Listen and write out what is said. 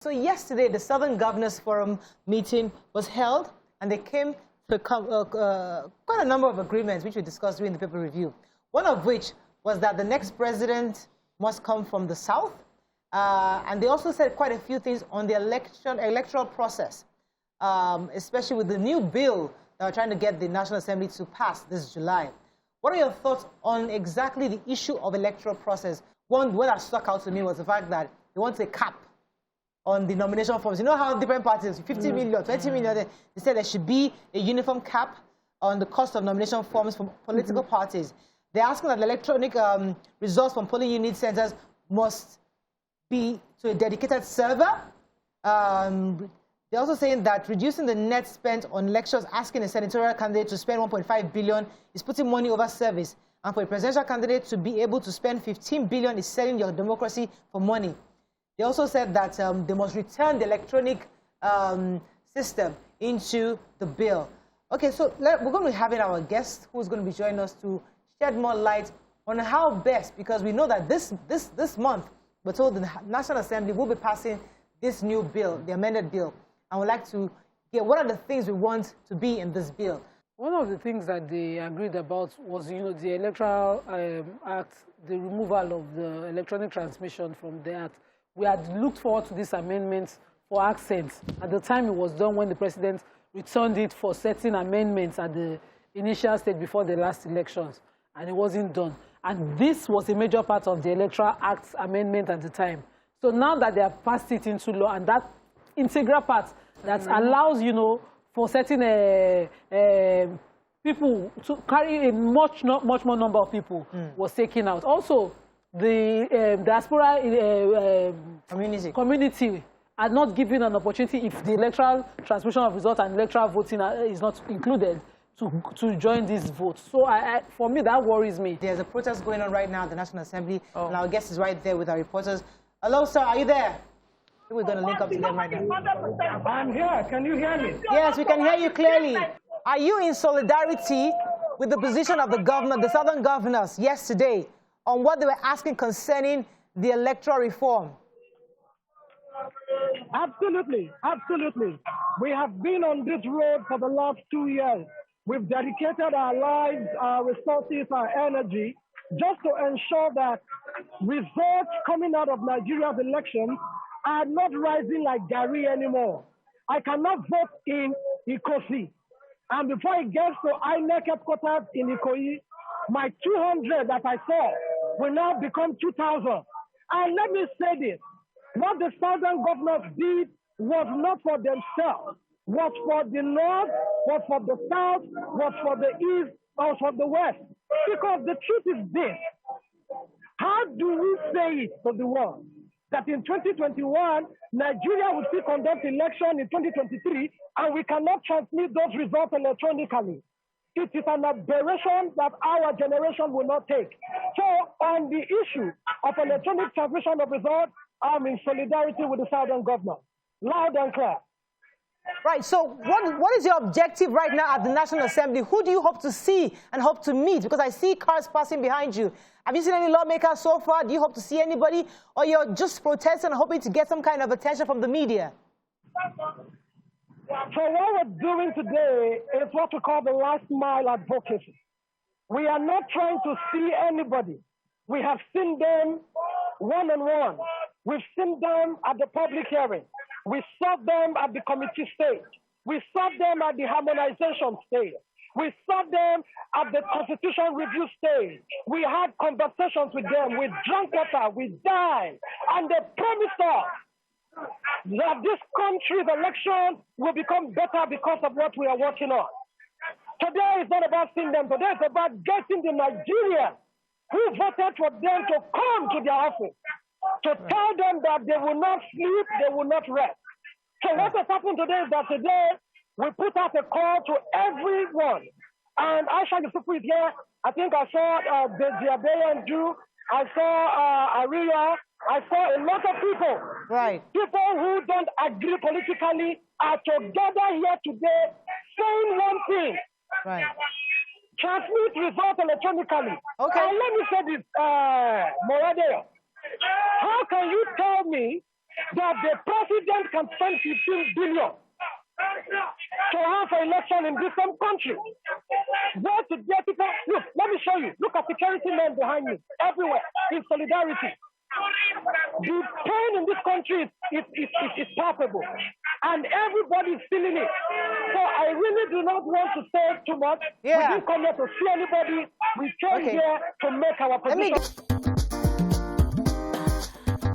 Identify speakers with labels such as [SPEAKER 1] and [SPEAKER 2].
[SPEAKER 1] So yesterday, the Southern Governors Forum meeting was held, and they came to quite a number of agreements, which we discussed during the paper review. One of which was that the next president must come from the South. And they also said quite a few things on the electoral process, especially with the new bill that we're trying to get the National Assembly to pass this July. What are your thoughts on exactly the issue of electoral process? One that stuck out to me was the fact that they want a cap on the nomination forms. You know how different parties, 50 million, 20 million, they said there should be a uniform cap on the cost of nomination forms from political parties. They're asking that the electronic results from polling unit centers must be to a dedicated server. They're also saying that reducing the net spent on elections, asking a senatorial candidate to spend 1.5 billion is putting money over service. And for a presidential candidate to be able to spend 15 billion is selling your democracy for money. They also said that they must return the electronic system into the bill. Okay, so we're going to be having our guest who's going to be joining us to shed more light on how best, because we know that this month, we're told the National Assembly will be passing this new bill, the amended bill. And we'd like to hear what are the things we want to be in this bill.
[SPEAKER 2] One of the things that they agreed about was, the Electoral Act, the removal of the electronic transmission from the Act. We had looked forward to this amendment for accent. At the time it was done when the president returned it for certain amendments at the initial stage before the last elections, and it wasn't done. And this was a major part of the Electoral Act amendment at the time. So now that they have passed it into law, and that integral part that allows, for certain people to carry a much more number of people was taken out. Also, the diaspora community are not given an opportunity, if the electoral transmission of results and electoral voting is not included, to join this vote. So for me, that worries me.
[SPEAKER 1] There's a protest going on right now at the National Assembly, and our guest is right there with our reporters. Hello, sir, are you there? We're going to link up to them right now.
[SPEAKER 3] I'm here. Can you hear me?
[SPEAKER 1] Yes, we can hear you clearly. Are you in solidarity with the position of the government, the Southern Governors, yesterday, on what they were asking concerning the electoral reform?
[SPEAKER 3] Absolutely, absolutely. We have been on this road for the last 2 years. We've dedicated our lives, our resources, our energy, just to ensure that results coming out of Nigeria's elections are not rising like Gary anymore. I cannot vote in Ikoyi, and before it gets to INEC headquarters in Ikoyi, my 200 that I saw will now become 2,000. And let me say this, what the Southern Governors did was not for themselves, was for the North, was for the South, was for the East, was for the West. Because the truth is this, how do we say it to the world? That in 2021, Nigeria will still conduct election in 2023, and we cannot transmit those results electronically. It is an aberration that our generation will not take. So on the issue of electronic transmission of results, I'm in solidarity with the Southern Governor. Loud and clear.
[SPEAKER 1] Right, so what is your objective right now at the National Assembly? Who do you hope to see and hope to meet? Because I see cars passing behind you. Have you seen any lawmakers so far? Do you hope to see anybody? Or you're just protesting and hoping to get some kind of attention from the media?
[SPEAKER 3] So what we're doing today is what we call the last mile advocacy. We are not trying to see anybody. We have seen them one-on-one. We've seen them at the public hearing. We saw them at the committee stage. We saw them at the harmonization stage. We saw them at the constitution review stage. We had conversations with them. We drank water. We dined. And they promised us that this country's election will become better because of what we are working on. Today is not about seeing them. Today is about getting the Nigerians who voted for them to come to their office, to tell them that they will not sleep, they will not rest. So what has happened today is that today we put out a call to everyone. And Aisha Yusufu is here. I think I saw Dejiabeya and Drew. I saw Aria. I saw a lot of people.
[SPEAKER 1] Right.
[SPEAKER 3] People who don't agree politically are together here today saying one thing.
[SPEAKER 1] Right.
[SPEAKER 3] Transmit results electronically.
[SPEAKER 1] Okay.
[SPEAKER 3] And let me say this, Moradeo. How can you tell me that the president can spend 15 billion to have an election in this same country. Where to get people? Look, let me show you. Look at security men behind me, everywhere, in solidarity. The pain in this country is palpable, and everybody is feeling it. So I really do not want to say too much.
[SPEAKER 1] Yeah.
[SPEAKER 3] We didn't come here to see anybody. We came here to make our position.